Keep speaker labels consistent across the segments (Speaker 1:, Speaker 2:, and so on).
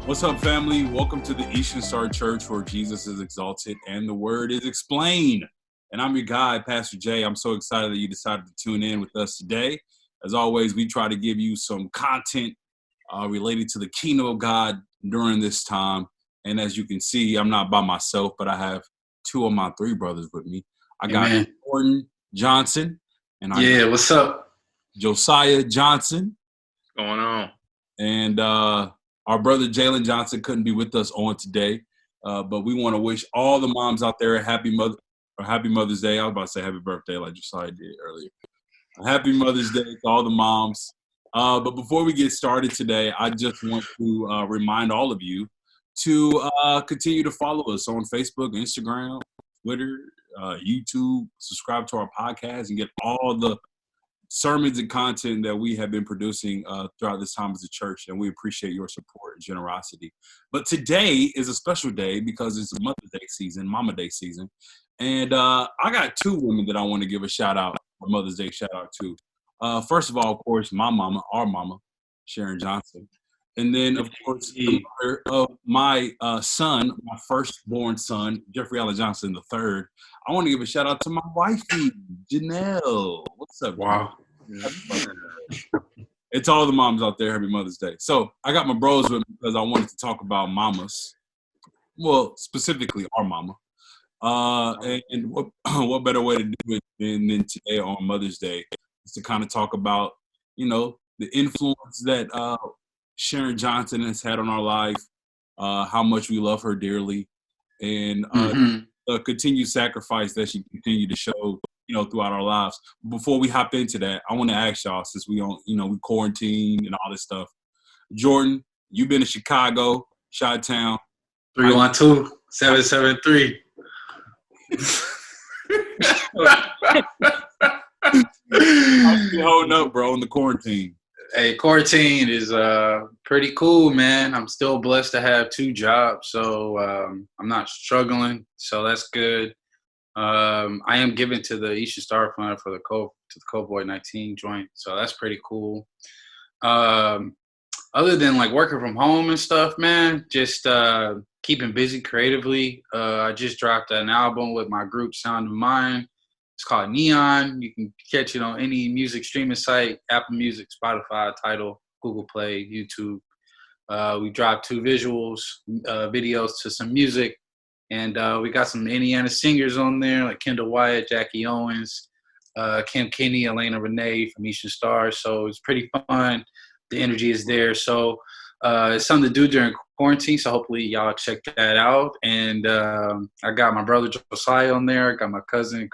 Speaker 1: What's up, family? Welcome to the Eastern Star Church, where Jesus is exalted and the word is explained. And I'm your guy, Pastor Jay. I'm so excited that you decided to tune in with us today. As always, we try to give you some content related to the kingdom of God during this time. And as you can see, I'm not by myself, but I have two of my three brothers with me. I got
Speaker 2: Amen.
Speaker 1: Johnson Johnson and I got
Speaker 2: What's up?
Speaker 1: Josiah Johnson.
Speaker 3: What's going on?
Speaker 1: And our brother Jalen Johnson couldn't be with us on today, but we want to wish all the moms out there a happy Mother's Day. I was about to say happy birthday like Josiah did earlier. Happy Mother's Day to all the moms. But before we get started today, I just want to remind all of you to continue to follow us on Facebook, Instagram, Twitter, YouTube. Subscribe to our podcast and get all the sermons and content that we have been producing throughout this time as a church, and we appreciate your support and generosity. But today is a special day because it's Mother's Day season, Mama Day season, and I got two women that I want to give a shout out, a Mother's Day shout out to. First of all, of course, my mama, our mama, Sharon Johnson, and then of course the mother of my son, my firstborn son, Jeffrey Allen Johnson III. I want to give a shout out to my wifey, Janelle. What's up?
Speaker 2: Wow.
Speaker 1: It's all the moms out there. Happy Mother's Day. So I got my bros with me because I wanted to talk about mamas. Well, specifically our mama. And what better way to do it than today on Mother's Day is to kind of talk about, the influence that Sharon Johnson has had on our life, how much we love her dearly, and the continued sacrifice that she continued to show, throughout our lives. Before we hop into that, I want to ask y'all, since we we quarantine and all this stuff. Jordan, you've been to Chicago, Chi-Town.
Speaker 2: 312-773.
Speaker 1: How's you holding up, bro, in the quarantine?
Speaker 2: Hey, quarantine is pretty cool, man. I'm still blessed to have two jobs, so I'm not struggling, so that's good. I am given to the Eastern Star Fund for the COVID-19 joint, so that's pretty cool. Other than like working from home and stuff, man, just keeping busy creatively. I just dropped an album with my group Sound of Mind. It's called Neon. You can catch it on any music streaming site: Apple Music, Spotify, Tidal, Google Play, YouTube. We dropped two videos to some music. And we got some Indiana singers on there, like Kendall Wyatt, Jackie Owens, Kim Kinney, Elena Renee from Eastern Star. So it's pretty fun. The energy is there. So it's something to do during quarantine. So hopefully y'all check that out. And I got my brother Josiah on there. I got my cousin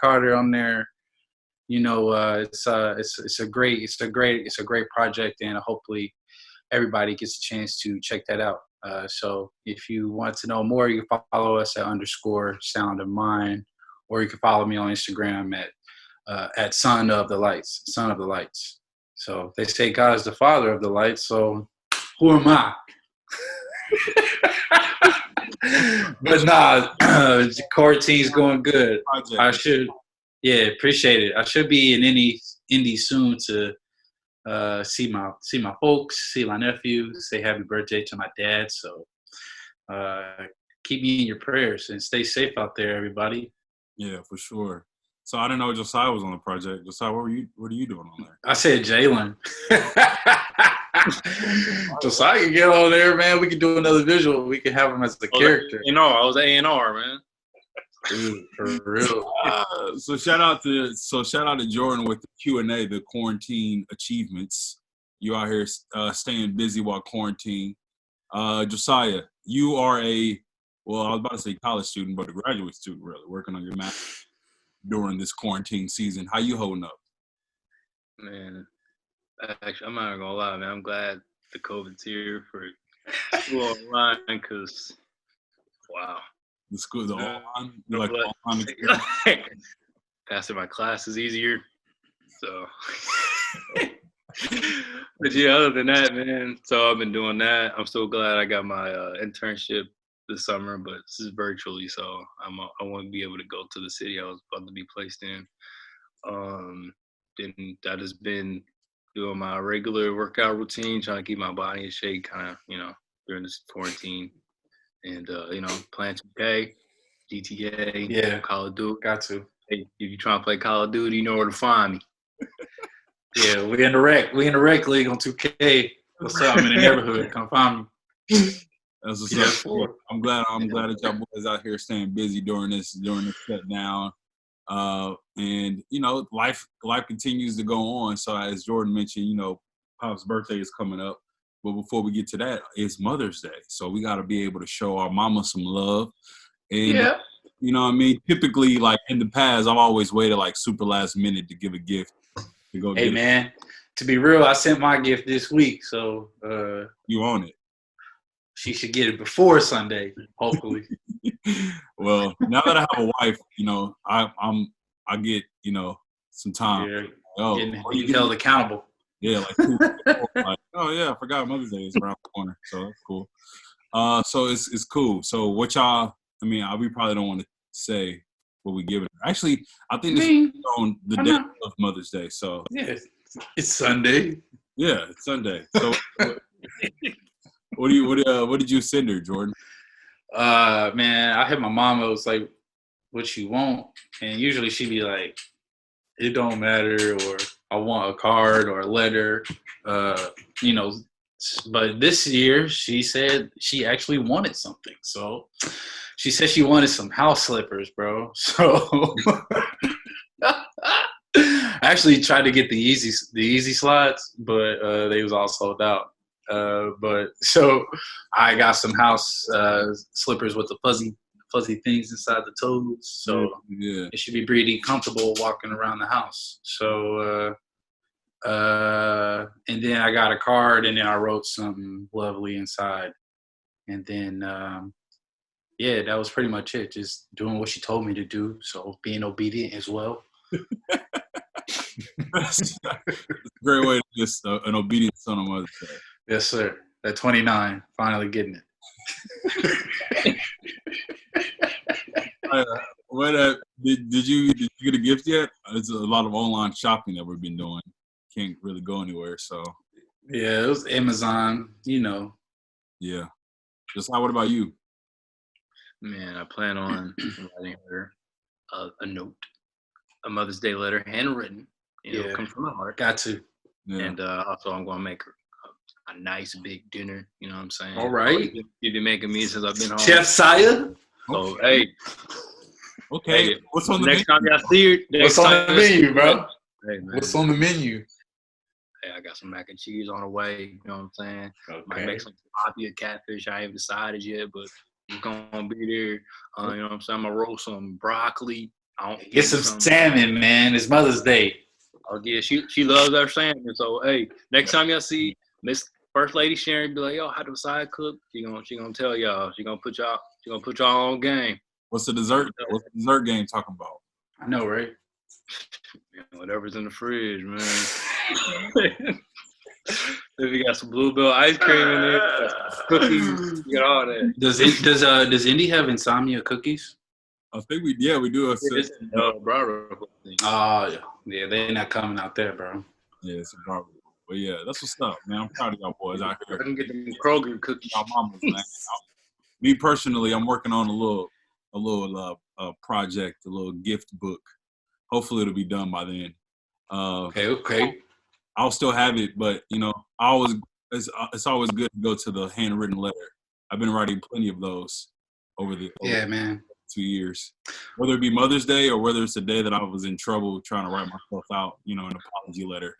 Speaker 2: Carter on there. It's a great project, and hopefully everybody gets a chance to check that out. So if you want to know more, you can follow us at _Sound of Mind, or you can follow me on Instagram at Son of the Lights. So they say God is the Father of the lights. So who am I? But nah, quarantine's going good. Appreciate it. I should be in Indy soon to see my folks, see my nephew, say happy birthday to my dad. So keep me in your prayers and stay safe out there, everybody.
Speaker 1: Yeah, for sure. So I didn't know Josiah was on the project. Josiah, what are you doing on there?
Speaker 2: I said Jalen. Josiah can get on there, man. We can do another visual. We can have him as the character.
Speaker 3: I was A&R, man.
Speaker 2: Dude, for real.
Speaker 1: So shout out to Jordan with the Q&A, the quarantine achievements. You out here staying busy while quarantine. Josiah, you are I was about to say college student, but a graduate student, really, working on your master's during this quarantine season. How you holding up?
Speaker 3: Man, actually, I'm not gonna lie, man. I'm glad the COVID's here for school online, because wow.
Speaker 1: The school's online. You like online?
Speaker 3: Passing my class is easier. So, but yeah, other than that, man. So I've been doing that. I'm so glad I got my internship this summer, but this is virtually, so I won't be able to go to the city I was about to be placed in. Then I just been doing my regular workout routine, trying to keep my body in shape, kind of, during this quarantine, and playing 2K, GTA,
Speaker 2: Yeah.
Speaker 3: Call of Duty.
Speaker 2: Got to.
Speaker 3: Hey, if you trying to play Call of Duty, you know where to find me.
Speaker 2: Yeah, we in the rec league on 2K. What's up? I'm in the neighborhood. Come find me.
Speaker 1: That's what's up. I'm glad that y'all boys out here staying busy during this shutdown. And life continues to go on. So as Jordan mentioned, Pop's birthday is coming up. But before we get to that, it's Mother's Day. So we got to be able to show our mama some love. And
Speaker 2: Yeah.
Speaker 1: you know what I mean? Typically, like in the past, I've always waited like super last minute to give a gift. To go
Speaker 2: Hey
Speaker 1: get
Speaker 2: man, to be real, I sent my gift this week, so
Speaker 1: you on it.
Speaker 2: She should get it before Sunday, hopefully.
Speaker 1: Well, now that I have a wife, I get some time.
Speaker 2: Yeah,
Speaker 1: Oh,
Speaker 2: being held accountable.
Speaker 1: Yeah, like oh yeah, I forgot Mother's Day is around the corner, so that's cool. So it's cool. So what y'all? I mean, we probably don't want to say what we giving her. Actually, I think this is on the day of Mother's Day. So
Speaker 2: yeah, it's Sunday.
Speaker 1: Yeah, it's Sunday. So what did you send her, Jordan?
Speaker 2: Man, I had my mom. I was like, "What you want?" And usually she'd be like, "It don't matter," or "I want a card or a letter." But this year she said she actually wanted something. So she said she wanted some house slippers, bro. So I actually tried to get the easy slides, but they was all sold out. But so I got some house slippers with the fuzzy things inside the toes, so it should be pretty comfortable walking around the house. So and then I got a card, and then I wrote something lovely inside, and then that was pretty much it. Just doing what she told me to do, so being obedient as well.
Speaker 1: That's a great way to just an obedient son on Mother's Day.
Speaker 2: Yes, sir. At 29, finally getting it.
Speaker 1: Did you get a gift yet? It's a lot of online shopping that we've been doing. Can't really go anywhere, so.
Speaker 2: Yeah, it was Amazon,
Speaker 1: Yeah. What about you?
Speaker 3: Man, I plan on writing her a note, a Mother's Day letter, handwritten. Come from my heart.
Speaker 2: Got to.
Speaker 3: Yeah. And also I'm going to make her a nice big dinner. You know what I'm saying?
Speaker 2: All right.
Speaker 3: You've been making me since I've been home.
Speaker 2: Chef Saya.
Speaker 3: So hey.
Speaker 1: Okay. What's on the
Speaker 3: next time y'all see her?
Speaker 2: What's on the menu, bro?
Speaker 3: Hey, man.
Speaker 2: What's on the menu?
Speaker 3: Hey, I got some mac and cheese on the way. You know what I'm saying?
Speaker 2: Okay.
Speaker 3: Might make some tilapia catfish. I ain't decided yet, but it's gonna be there. You know what I'm saying? I'm gonna roll some broccoli.
Speaker 2: Get some salmon, man. It's Mother's Day.
Speaker 3: Oh yeah, she loves our salmon. So hey, next time y'all see Miss First Lady Sharon, be like, yo, how do side cook? She gonna tell y'all. She gonna put y'all on game.
Speaker 1: What's the dessert? What's the dessert game talking about?
Speaker 2: I know, right?
Speaker 3: Man, whatever's in the fridge, man. If you got some Bluebell ice cream in there, cookies, you got all that.
Speaker 2: Does Indy have insomnia cookies?
Speaker 1: I think we do.
Speaker 2: Yeah, they're not coming out there, bro.
Speaker 1: Yeah, it's a Bravo. But yeah, that's what's up, man. I'm proud of y'all boys out here.
Speaker 3: I can get them Kroger cookies.
Speaker 1: Y'all mamas, man. Me personally, I'm working on a little project, a little gift book. Hopefully, it'll be done by then.
Speaker 2: Okay.
Speaker 1: I'll still have it, but it's always good to go to the handwritten letter. I've been writing plenty of those over 2 years, whether it be Mother's Day or whether it's a day that I was in trouble trying to write myself out, an apology letter.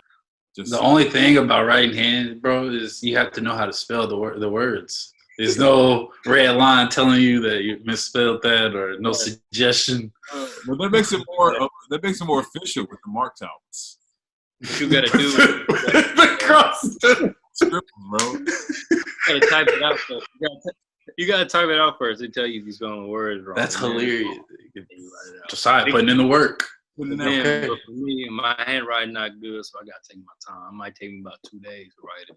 Speaker 2: The only thing about writing hand, bro, is you have to know how to spell the words. There's no red line telling you that you misspelled that, or no suggestion.
Speaker 1: But that makes it more official with the marked outs.
Speaker 3: What you gotta do the
Speaker 1: scribble, bro.
Speaker 3: You gotta type it out first. You gotta type it out first. They tell you if you're spelling words wrong.
Speaker 2: That's hilarious. Josiah putting in the work.
Speaker 3: For me, my handwriting not good, so I gotta take my time. It might take me about 2 days to write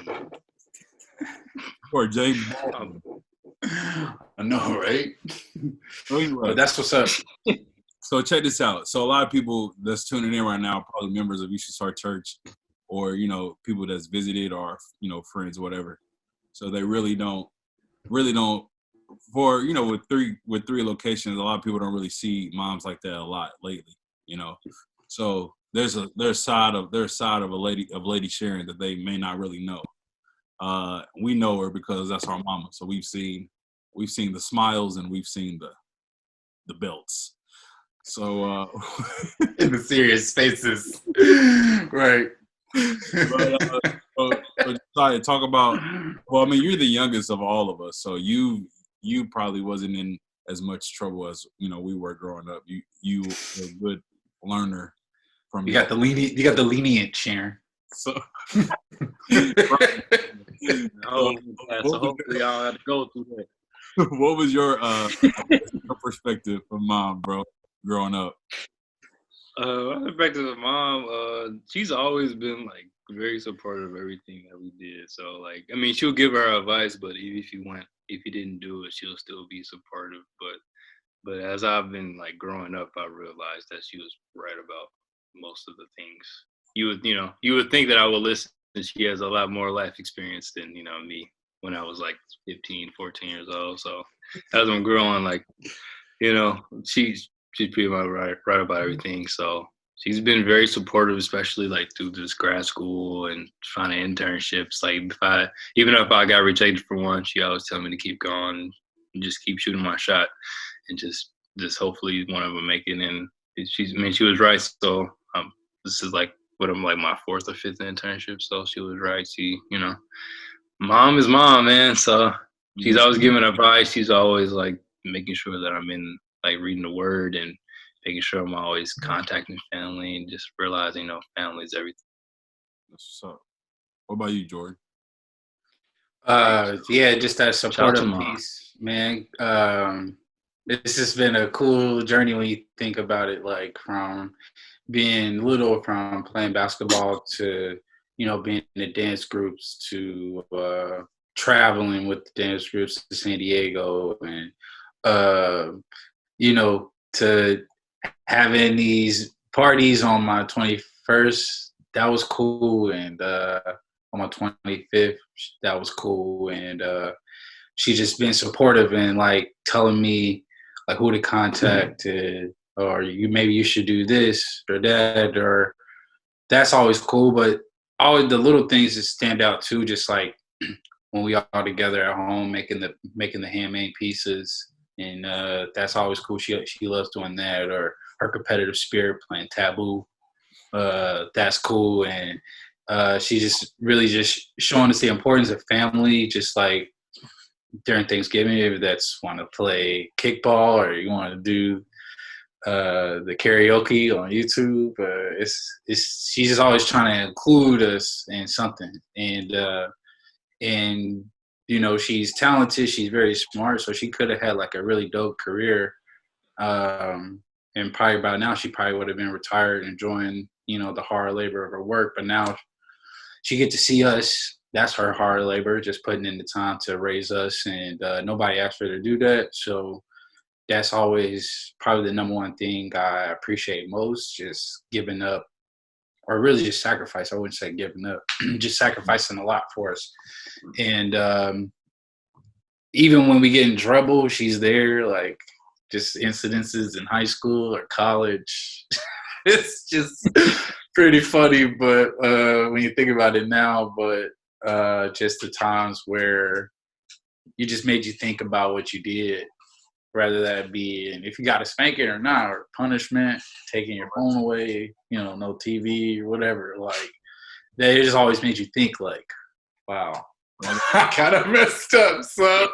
Speaker 3: it.
Speaker 1: Or James.
Speaker 2: I know, right? But that's what's up.
Speaker 1: So check this out. So a lot of people that's tuning in right now are probably members of You Should Start Church, or people that's visited, or friends, whatever. So they really don't for with three locations, a lot of people don't really see moms like that a lot lately, So there's a side of Lady Sharon that they may not really know. We know her because that's our mama. So we've seen the smiles and we've seen the belts. So
Speaker 2: in the serious faces, right?
Speaker 1: But talk about. Well, I mean, you're the youngest of all of us, so you probably wasn't in as much trouble as we were growing up. You were a good learner from.
Speaker 2: You got the lenient Sharon.
Speaker 1: So.
Speaker 3: So hopefully y'all had to go through that.
Speaker 1: What was your perspective from mom, bro, growing up?
Speaker 3: My perspective of mom, she's always been like very supportive of everything that we did. So like, I mean, she'll give her advice, but if you didn't do it, she'll still be supportive. But as I've been like growing up, I realized that she was right about most of the things. You would think that I would listen. She has a lot more life experience than me when I was like 15, 14 years old. So as I'm growing, like she's pretty much right about everything. So she's been very supportive, especially like through this grad school and finding internships. Like even if I got rejected for one, she always tell me to keep going and just keep shooting my shot and just hopefully one of them make it. And she was right. So this is like what I'm like my fourth or fifth internship. So she was right. She, mom is mom, man. So she's always giving advice. She's always like making sure that I'm in like reading the word and making sure I'm always contacting family and just realizing, family is everything.
Speaker 1: That's what's up. What about you, Jordan?
Speaker 2: Yeah, just that supportive piece, man. This has been a cool journey when you think about it, like from being little, from playing basketball to, being in the dance groups to traveling with the dance groups to San Diego and, to having these parties on my 21st, that was cool. And on my 25th, that was cool. And she just been supportive and like telling me like who to contact or maybe you should do this or that, or that's always cool. But always the little things that stand out too, just like when we all together at home making the handmade pieces, and that's always cool. She loves doing that, or her competitive spirit playing taboo. That's cool. And she just really just showing us the importance of family, just like during Thanksgiving, if that's want to play kickball or you want to do the karaoke on YouTube. She's just always trying to include us in something. And she's talented. She's very smart. So she could have had like a really dope career. And probably by now she probably would have been retired, enjoying, the hard labor of her work. But now she get to see us. That's her hard labor, just putting in the time to raise us. And nobody asked her to do that. So that's always probably the number one thing I appreciate most, just giving up, or really just sacrifice. I wouldn't say giving up, just sacrificing a lot for us. And even when we get in trouble, she's there, like just incidences in high school or college. It's just pretty funny, but when you think about it now, but just the times where you just made you think about what you did, rather that be, and if you got to spank it or not, or punishment, taking your phone away, no TV or whatever, like they just always made you think like, wow, I kind of messed up, so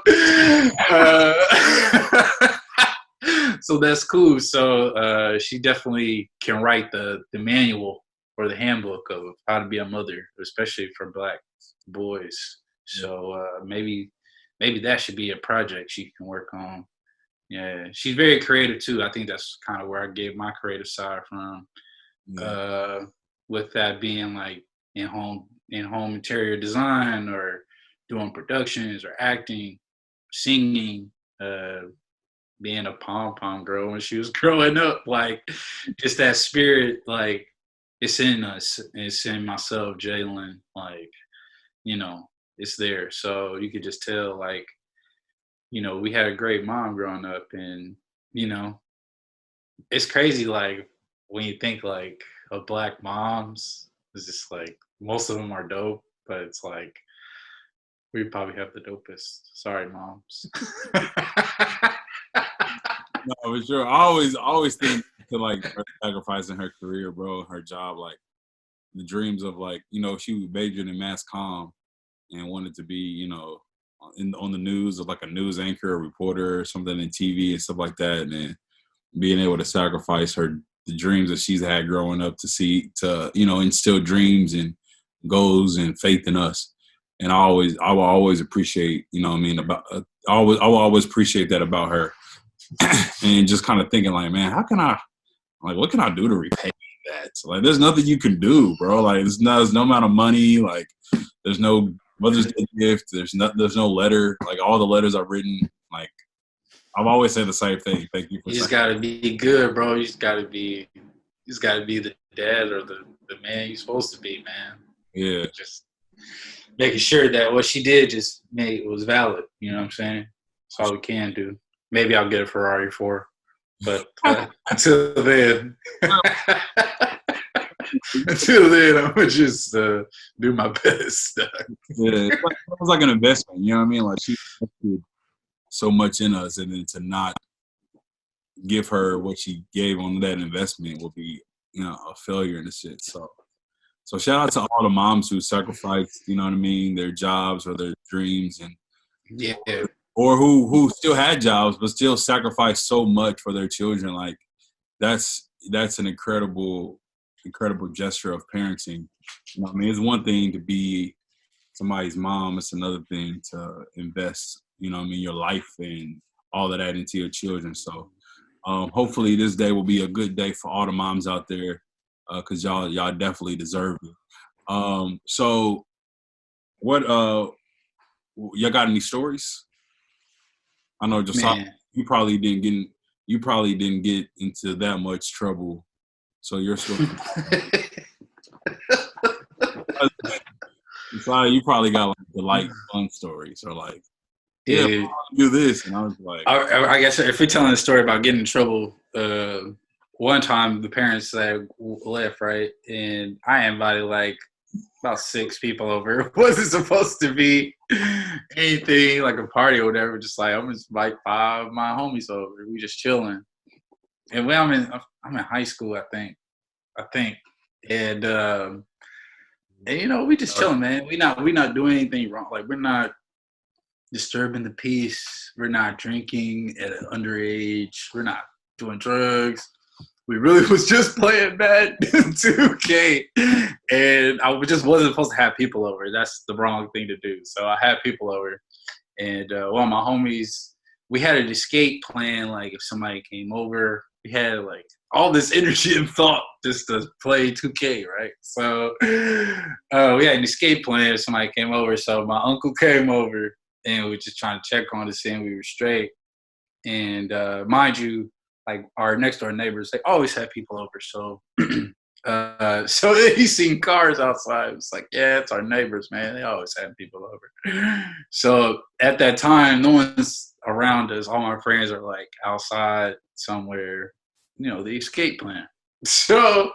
Speaker 2: so that's cool. So she definitely can write the manual or the handbook of how to be a mother, especially for Black boys. So maybe that should be a project she can work on. Yeah, she's very creative too. I think that's kind of where I gave my creative side from. Yeah. With that being like in home interior design, or doing productions, or acting, singing, being a pom-pom girl when she was growing up, like just that spirit, like it's in us, it's in myself, Jalen, like, it's there. So you could just tell, like, we had a great mom growing up, and it's crazy, like, when you think, like, of Black moms, it's just like most of them are dope, but it's like we probably have the dopest. Sorry, moms.
Speaker 1: No, for sure. I always think to like her sacrificing her career, bro, her job, like the dreams of like, she was majored in mass comm and wanted to be, on the news, or like a news anchor, a reporter, or something in TV and stuff like that, and then being able to sacrifice the dreams that she's had growing up to instill dreams and goals and faith in us. And I will always appreciate, about I will always appreciate that about her. And just kind of thinking like, man, what can I do to repay that? Like, there's nothing you can do, bro. Like, there's no amount of money. Like, there's no Mother's Day gift. There's no letter. Like, all the letters I've written, like, I've always said the same thing. Thank you for.
Speaker 2: You just gotta be good, bro. You just gotta be the dad or the man you're supposed to be, man.
Speaker 1: Yeah.
Speaker 2: Just making sure that what she did just was valid. You know what I'm saying? That's all we can do. Maybe I'll get a Ferrari for her. But until then, I'm gonna just do my best.
Speaker 1: Yeah, it was like an investment. You know what I mean? Like, she invested so much in us, and then to not give her what she gave on that investment will be, a failure in a shit. So shout out to all the moms who sacrificed, you know what I mean, their jobs or their dreams, and
Speaker 2: yeah,
Speaker 1: or who still had jobs but still sacrificed so much for their children. Like, that's an incredible gesture of parenting. You know what I mean? It's one thing to be somebody's mom. It's another thing to invest, your life and all of that into your children. So hopefully this day will be a good day for all the moms out there, because y'all definitely deserve it. So what y'all got any stories? I know Josiah, you probably didn't get into that much trouble. So your story. Josiah, you probably got like the light fun stories, or like, yeah, do this, and I was like,
Speaker 2: I guess if we're telling a story about getting in trouble, one time the parents left, right, and I invited like about 6 people over. It wasn't supposed to be anything like a party or whatever. Just like, I'm just like 5 of my homies over. We just chilling, and I'm in high school, I think, and we just chilling, man. We not doing anything wrong. Like, we're not disturbing the peace. We're not drinking at an underage. We're not doing drugs. We really was just playing Madden 2K, and I just wasn't supposed to have people over. That's the wrong thing to do. So I had people over, and one of my homies, we had an escape plan. Like, if somebody came over, we had like all this energy and thought just to play 2K, right? So we had an escape plan if somebody came over. So my uncle came over, and we were just trying to check on to see if we were straight. And mind you, like, our next door neighbors, they always have people over. So so he seen cars outside. It's like, yeah, it's our neighbors, man. They always have people over. So at that time, no one's around us. All my friends are like outside somewhere, the escape plan. So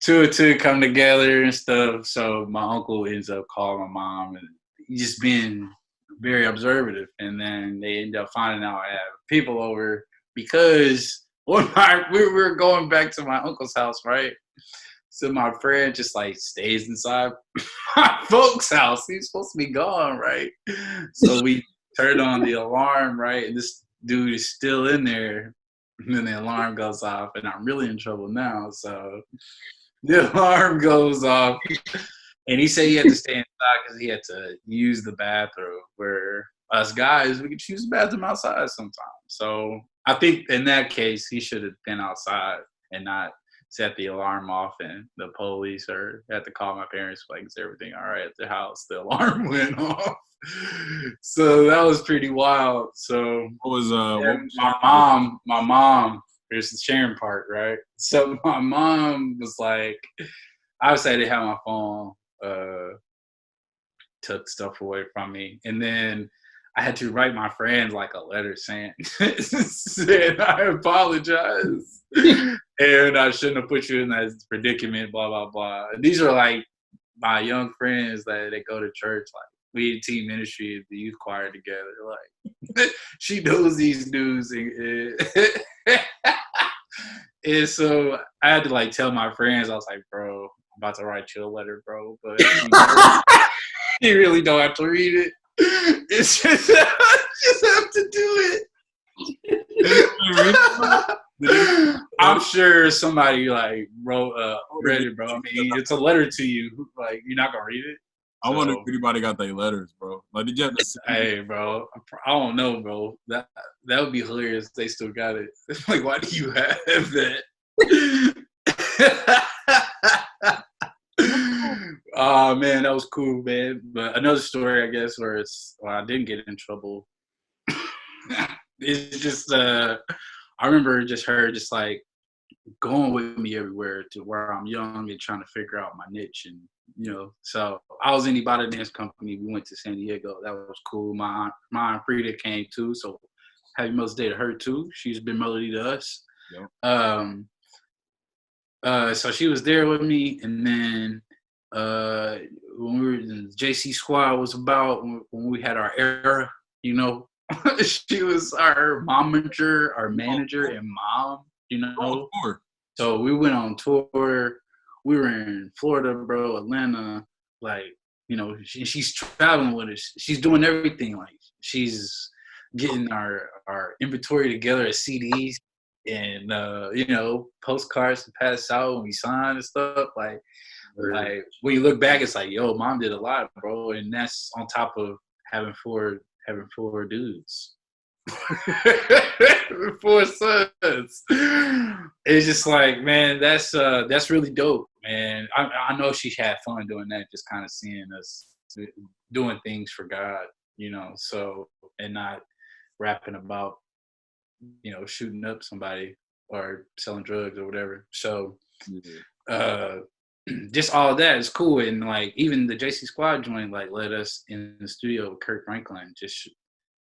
Speaker 2: 2 and 2 come together and stuff. So my uncle ends up calling my mom, and he's just being very observative. And then they end up finding out I have people over, because one night we were going back to my uncle's house, right? So my friend just like stays inside my folks' house. He's supposed to be gone, right? So we turned on the alarm, right? And this dude is still in there. And then the alarm goes off, and I'm really in trouble now. So the alarm goes off, and he said he had to stay inside because he had to use the bathroom, where us guys, we could use the bathroom outside sometimes. So I think in that case, he should have been outside and not set the alarm off, and the police or had to call my parents, like, is everything all right at the house? The alarm went off. So that was pretty wild. So
Speaker 1: what was
Speaker 2: my mom, there's the Sharon part, right? So my mom was like, obviously I didn't have my phone took stuff away from me. And then I had to write my friends like a letter saying, saying I apologize. And I shouldn't have put you in that predicament, blah, blah, blah. And these are like my young friends that they go to church. Like, we did team ministry at the youth choir together. Like, she knows these dudes. And so I had to like tell my friends, I was like, bro, I'm about to write you a letter, bro. But you really don't have to read it. It's just, just have to do it. I'm sure somebody like read it, bro. I mean, it's a letter to you. Like, you're not gonna read it.
Speaker 1: I wonder if anybody got their letters, bro. Like, did you have to
Speaker 2: Hey, bro, I don't know, bro. That would be hilarious if they still got it. Like, why do you have that? Oh man, that was cool, man. But another story, I guess, where I didn't get in trouble. It's just I remember just her just like going with me everywhere to where I'm young and trying to figure out my niche. And so I was in the Bada Dance Company. We went to San Diego. That was cool. My aunt Frida came too, so happy Mother's Day to her too. She's been melody to us. Yep. So she was there with me, and then when we were in the JC squad was about when we had our era, she was our momager, our manager, and mom, So we went on tour. We were in Florida, bro, Atlanta, like, she's traveling with us. She's doing everything. Like, she's getting our inventory together as CDs and, postcards to pass out when we sign and stuff. Like when you look back, it's like, yo, mom did a lot, bro. And that's on top of having four dudes. 4 sons. It's just like, man, that's really dope, man. I know she had fun doing that, just kind of seeing us doing things for God, so, and not rapping about, shooting up somebody or selling drugs or whatever. So just all of that is cool. And like even the JC Squad joint like let us in the studio with Kirk Franklin, just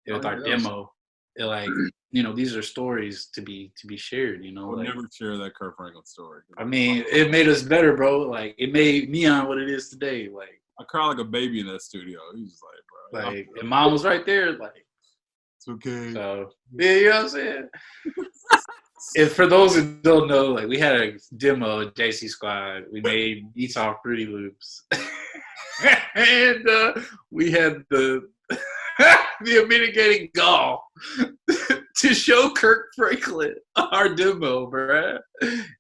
Speaker 2: with our demo. Like, these are stories to be shared,
Speaker 1: I would never share that Kirk Franklin story.
Speaker 2: I mean, it made us better, bro. Like, it made Neon what it is today. Like,
Speaker 1: I cried like a baby in that studio. He was like, bro.
Speaker 2: Like, and mom was right there. Like,
Speaker 1: it's okay.
Speaker 2: So, yeah, you know what I'm saying? And for those who don't know, like, we had a demo at JC Squad. We made beats off Fruity Loops. And we had the mitigating gall to show Kirk Franklin our demo, bruh.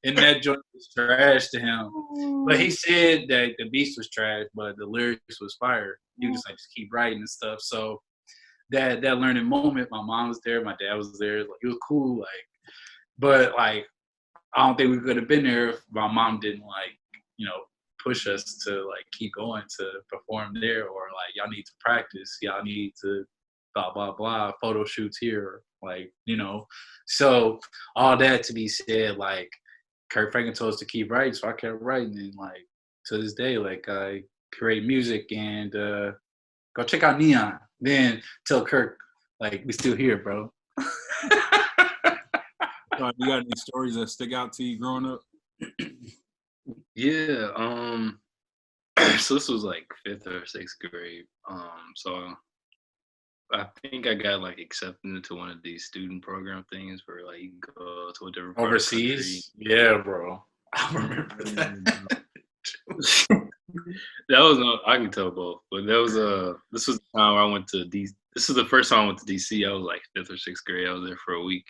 Speaker 2: And that joint was trash to him. But he said that the beats was trash, but the lyrics was fire. He was like, just keep writing and stuff. So that learning moment, my mom was there, my dad was there. Like, it was cool. Like, but like, I don't think we could have been there if my mom didn't push us to like keep going to perform there, or like, y'all need to practice, y'all need to blah blah blah, photo shoots here, like, so all that to be said, like, Kirk Franklin told us to keep writing, so I kept writing, and like to this day, like, I create music and go check out Neon, then tell Kirk like we still here, bro.
Speaker 1: You got any stories that stick out to you growing up?
Speaker 3: Yeah, so this was like 5th or 6th grade. So I think I got like accepted into one of these student program things where like you go to a different part
Speaker 2: overseas. Yeah, bro. I remember that.
Speaker 3: That was I can tell both, but that was this was the time where I went to DC. This is the first time I went to DC. I was like 5th or 6th grade. I was there for a week,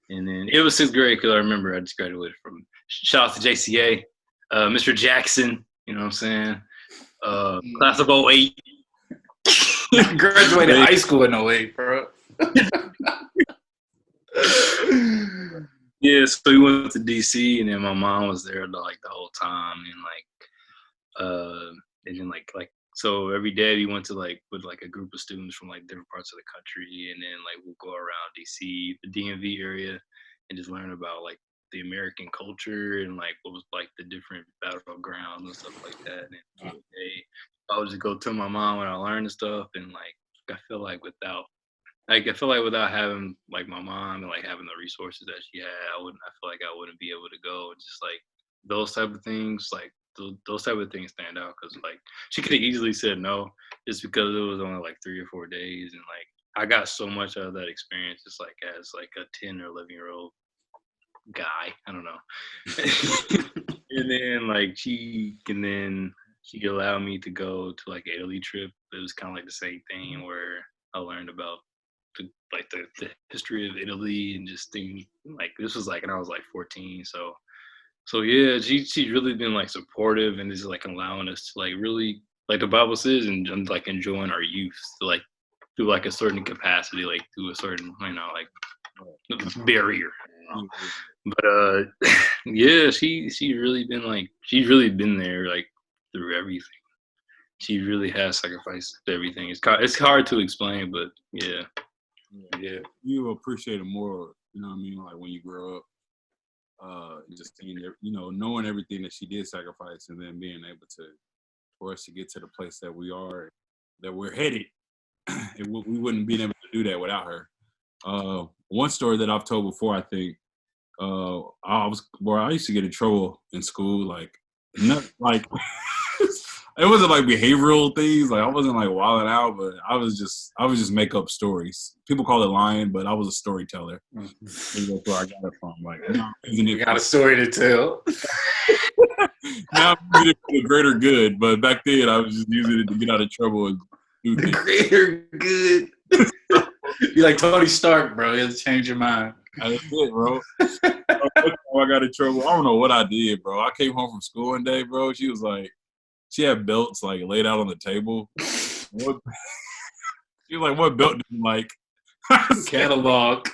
Speaker 3: and then it was 6th grade because I remember I just graduated from. Shout out to JCA. Mr. Jackson, you know what I'm saying? Class of 08.
Speaker 2: Graduated high school in 08, bro.
Speaker 3: Yeah, so we went to DC, and then my mom was there like the whole time, and then like so every day we went to like with like a group of students from like different parts of the country, and then like we'll go around DC, the DMV area, and just learn about like the American culture and like what was like the different battlegrounds and stuff like that. And they I would just go tell my mom when I learned the stuff, and like I feel like without having like my mom and like having the resources that she had, I feel like I wouldn't be able to go. Just like those type of things, like those type of things stand out because like she could have easily said no, just because it was only like 3 or 4 days, and like I got so much out of that experience, just like as like a 10 or 11-year-old guy. I don't know. And then she allowed me to go to like an Italy trip. It was kind of like the same thing where I learned about the history of Italy and just things like this was like, and I was like 14. So yeah, she's really been like supportive and just like allowing us to like really, like the Bible says, and like enjoying our youth to like through like a certain capacity, like through a certain, like barrier. But yeah, she's really been there like through everything. She really has sacrificed everything. It's hard to explain, but yeah.
Speaker 1: You appreciate it more, you know what I mean, like when you grow up, just seeing, knowing everything that she did sacrifice, and then being able for us to get to the place that we are, that we're headed. We wouldn't be able to do that without her. One story that I've told before, I think, I used to get in trouble in school, like, not like, it wasn't like behavioral things, like I wasn't like wilding out, but I was just make up stories. People call it lying, but I was a storyteller. That's where I got it from. Like,
Speaker 2: you got a story to tell.
Speaker 1: Now I'm using it for the greater good, but back then I was just using it to get out of trouble and do things.
Speaker 2: The greater good. You're like Tony Stark, bro. You have to change your mind.
Speaker 1: That's it, bro. I got in trouble. I don't know what I did, bro. I came home from school one day, bro. She was like, she had belts like laid out on the table. She was like, "What belt do you like?"
Speaker 2: Catalog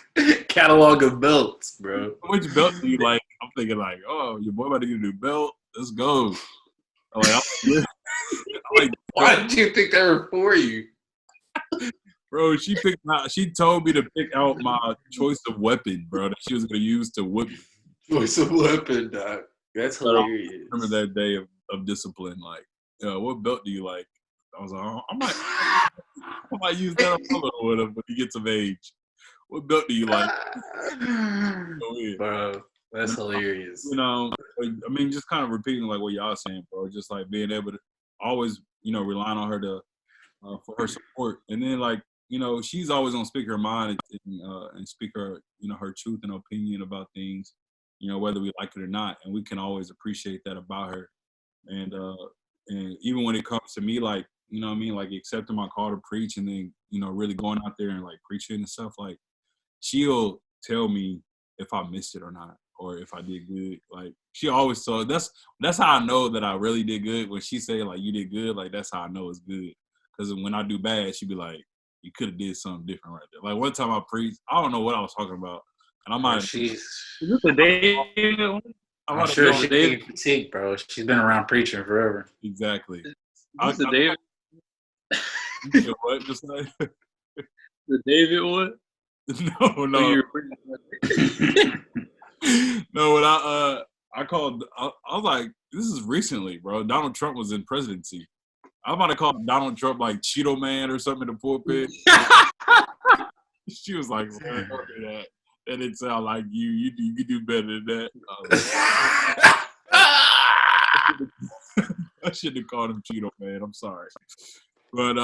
Speaker 2: of belts, bro.
Speaker 1: Which belt do you like? I'm thinking like, oh, your boy about to get a new belt. Let's go. I'm like,
Speaker 2: why did you think they were for you?
Speaker 1: Bro, she told me to pick out my choice of weapon, bro, that she was gonna use to whip me.
Speaker 2: Choice of weapon, dog. That's hilarious.
Speaker 1: I remember that day of discipline. Like, what belt do you like? I was like, I might use that with him when he gets of age. What belt do you like?
Speaker 2: Bro, that's hilarious.
Speaker 1: I mean, just kind of repeating like what y'all saying, bro. Just like being able to always, relying on her for her support, and then like, she's always gonna speak her mind and speak her, her truth and opinion about things, whether we like it or not, and we can always appreciate that about her. And even when it comes to me, like, like accepting my call to preach, and then, really going out there and like preaching and stuff, like she'll tell me if I missed it or not, or if I did good. Like she always told, that's how I know that I really did good. When she say like you did good, like that's how I know it's good. Because when I do bad, she'd be like, you could have did something different right there. Like one time I preached, I don't know what I was talking about, and I might.
Speaker 3: Is this the David one?
Speaker 2: I'm sure she can critique, bro. She's been around preaching forever.
Speaker 1: Exactly.
Speaker 3: What's the David?
Speaker 1: What? Just like
Speaker 3: the David one?
Speaker 1: No. No. When I called, I was like, this is recently, bro. Donald Trump was in presidency. I'm about to call Donald Trump like Cheeto Man or something in the pulpit. She was like, "Don't do that. That didn't sound like you. You could do better than that." I shouldn't have called him Cheeto Man. I'm sorry, but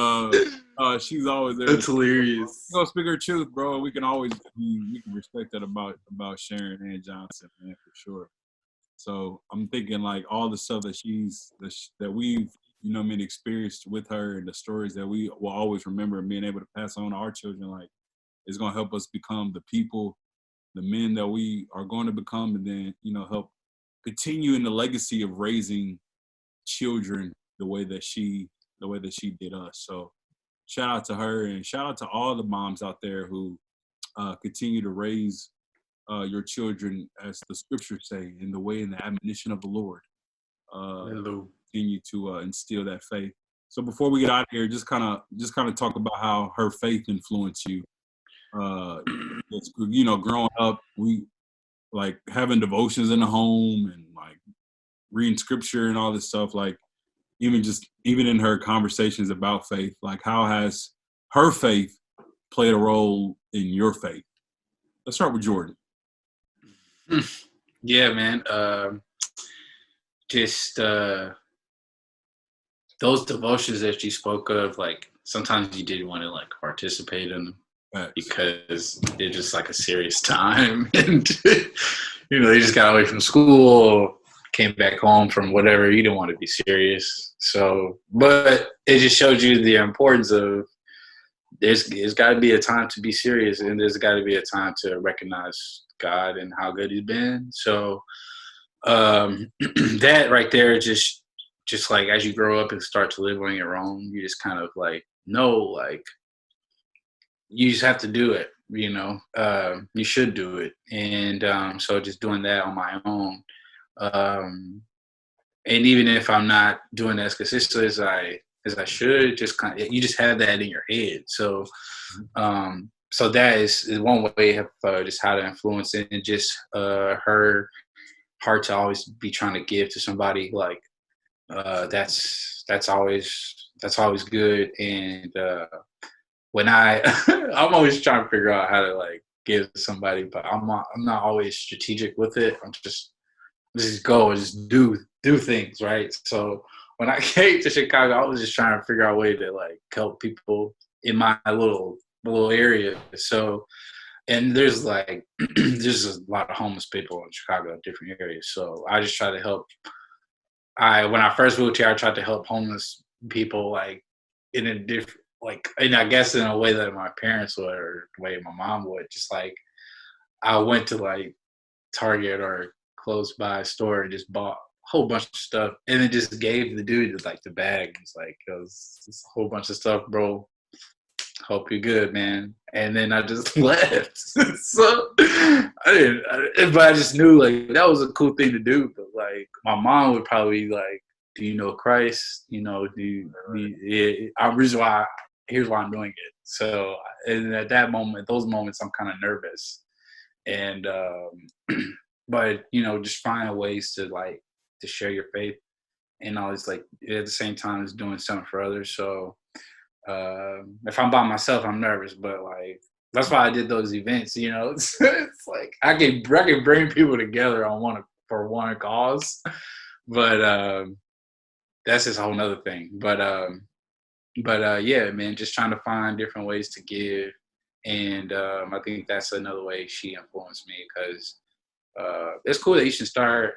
Speaker 1: she's always there.
Speaker 2: That's hilarious.
Speaker 1: She's gonna speak her truth, bro. We can respect that about Sharon and Johnson, man, for sure. So I'm thinking like all the stuff that we've experienced with her, and the stories that we will always remember, and being able to pass on to our children, like, is going to help us become the people, the men that we are going to become, and then, help continue in the legacy of raising children the way that she did us. So shout out to her, and shout out to all the moms out there who continue to raise your children, as the scriptures say, in the way and the admonition of the Lord. Continue to instill that faith. So before we get out of here, just kind of talk about how her faith influenced you. Growing up, we like having devotions in the home and like reading scripture and all this stuff. Like, even in her conversations about faith, like how has her faith played a role in your faith? Let's start with Jordan.
Speaker 2: Yeah, man. Just those devotions that you spoke of, like sometimes you didn't want to like participate in them because they're just like a serious time, and you know, they just got away from school, came back home from whatever, you didn't want to be serious. So, but it just showed you the importance of there's got to be a time to be serious, and there's got to be a time to recognize God and how good He's been. So that right there, just like as you grow up and start to live on your own, you just kind of like know, like you just have to do it. You know, you should do it, and so just doing that on my own. And even if I'm not doing as consistent as I should, just kind of, you just have that in your head. So, so that is one way of just how to influence it, and just her heart to always be trying to give to somebody. Like that's always good. And when I'm always trying to figure out how to like give to somebody, but I'm not always strategic with it. I'm just go and just do things, right? So when I came to Chicago, I was just trying to figure out a way to like help people in my little area. So, and there's like there's a lot of homeless people in Chicago in different areas. So I just try to help. When I first moved here, I tried to help homeless people like in a different, like, and I guess in a way that my parents would, or the way my mom would. Just like I went to like Target or close by store and just bought a whole bunch of stuff, and then just gave the dude like the bag. It's like, it was a whole bunch of stuff, bro. Hope you're good, man. And then I just left. So but I just knew like that was a cool thing to do. But like my mom would probably be like, "Do you know Christ? You know, here's why I'm doing it." So, and at that moment, those moments, I'm kind of nervous, and but you know, just finding ways to like to share your faith, and always like at the same time as doing something for others. So if I'm by myself, I'm nervous, but like that's why I did those events. You know, it's like I can bring people together for one cause, but that's just a whole nother thing. But yeah, man, just trying to find different ways to give, and I think that's another way she influenced me, because it's cool that you should start.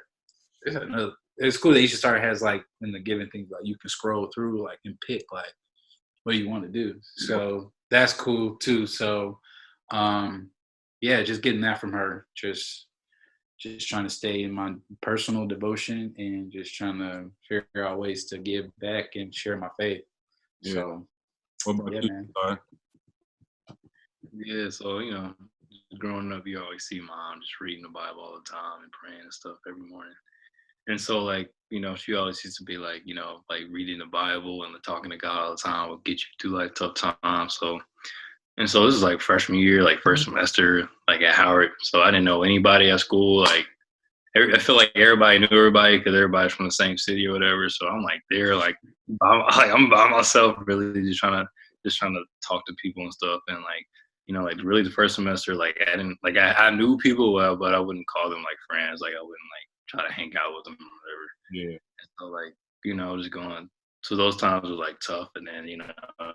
Speaker 2: It's cool that you should start has like in the giving things, like you can scroll through like and pick like what you want to do. So that's cool too. So yeah, just getting that from her, just trying to stay in my personal devotion and just trying to figure out ways to give back and share my faith.
Speaker 1: Yeah.
Speaker 2: So
Speaker 1: what about you,
Speaker 2: man.
Speaker 3: Yeah, so you know, growing up, you always see mom just reading the Bible all the time and praying and stuff every morning. And so, like, you know, she always used to be like, you know, like reading the Bible and talking to God all the time will get you through like tough times. So, and so this is like freshman year, like first semester, like at Howard. So I didn't know anybody at school. Like, I feel like everybody knew everybody because everybody's from the same city or whatever. So I'm like there, like I'm by myself, really just trying to talk to people and stuff. And like, you know, like really the first semester, like I didn't like I knew people well, but I wouldn't call them like friends. Like I wouldn't like try to hang out with them or whatever.
Speaker 1: Yeah.
Speaker 3: And so like, you know, just going. So those times were like tough, and then you know, I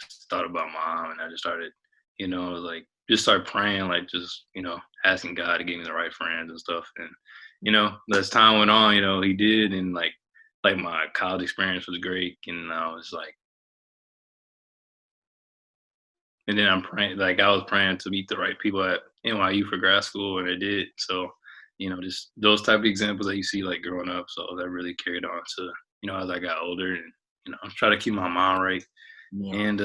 Speaker 3: just thought about mom, and I just started, you know, like just start praying, like just you know, asking God to give me the right friends and stuff. And you know, as time went on, you know, He did, and like my college experience was great, and I was like, and then I'm praying, like I was praying to meet the right people at NYU for grad school, and I did. So, you know, just those type of examples that you see like growing up. So that really carried on to, you know, as I got older, and you know, try to keep my mind right.
Speaker 1: Yeah.
Speaker 3: And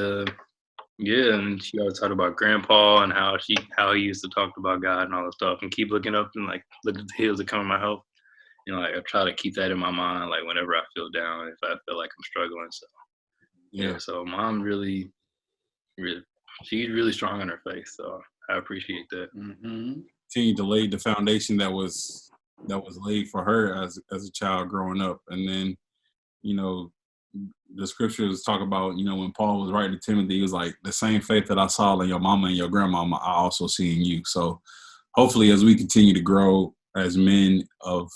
Speaker 3: yeah, and she always talked about grandpa and how he used to talk about God and all that stuff, and keep looking up and like look at the hills that come in my help. You know, like I try to keep that in my mind, like whenever I feel down, if I feel like I'm struggling. So yeah, so mom really, she's really strong in her faith. So I appreciate that.
Speaker 2: Mm-hmm.
Speaker 1: Continue to lay the foundation that was laid for her as a child growing up, and then, you know, the scriptures talk about, when Paul was writing to Timothy, he was like, the same faith that I saw in your mama and your grandmama, I also see in you. So hopefully as we continue to grow as men of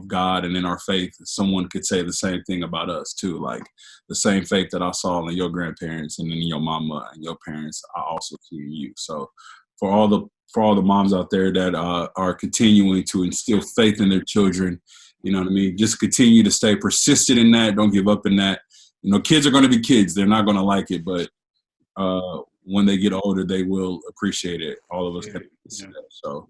Speaker 1: God and in our faith, someone could say the same thing about us too. Like the same faith that I saw in your grandparents and in your mama and your parents, I also see in you. So for all the moms out there that are continuing to instill faith in their children, you know what I mean? Just continue to stay persistent in that. Don't give up in that. Kids are going to be kids. They're not going to like it, but when they get older, they will appreciate it. All of us can see that. So,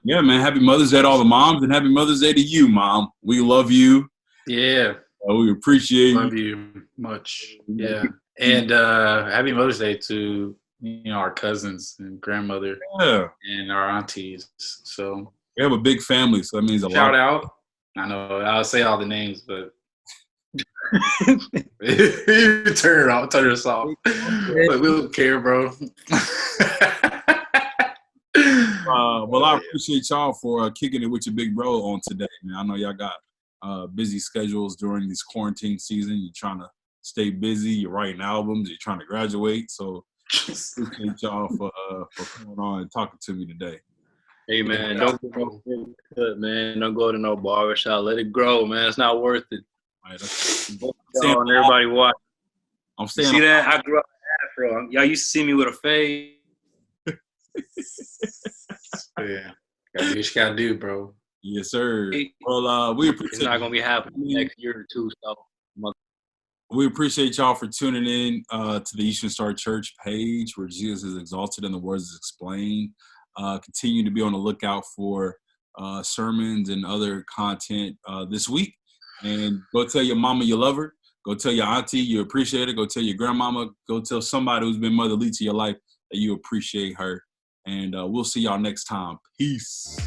Speaker 1: yeah, man, happy Mother's Day to all the moms, and happy Mother's Day to you, Mom. We love you.
Speaker 2: Yeah.
Speaker 1: We appreciate
Speaker 2: Love you much. Yeah. And happy Mother's Day to, our cousins and grandmother and our aunties. So
Speaker 1: we have a big family, so that means a lot.
Speaker 2: Shout out. I know I'll say all the names, but turn us off. But we don't care, bro.
Speaker 1: Well, I appreciate y'all for kicking it with your big bro on today, man. I know y'all got busy schedules during this quarantine season. You're trying to stay busy. You're writing albums. You're trying to graduate. So appreciate y'all for coming on and talking to me today.
Speaker 3: Hey, man, don't go to no barbershop. Let it grow, man. It's not worth it.
Speaker 1: Right,
Speaker 3: everybody watch.
Speaker 1: I'm saying,
Speaker 3: see that? I grew up with an afro. Y'all used to see me with a fade.
Speaker 2: Yeah, gotta do what you gotta do, bro.
Speaker 1: Yes, sir. Well, we appreciate.
Speaker 3: It's not gonna be happening next year or two. So
Speaker 1: we appreciate y'all for tuning in to the Eastern Star Church page where Jesus is exalted and the words is explained. Continue to be on the lookout for sermons and other content this week. And go tell your mama you love her. Go tell your auntie you appreciate her. Go tell your grandmama. Go tell somebody who's been motherly to your life that you appreciate her. And we'll see y'all next time. Peace.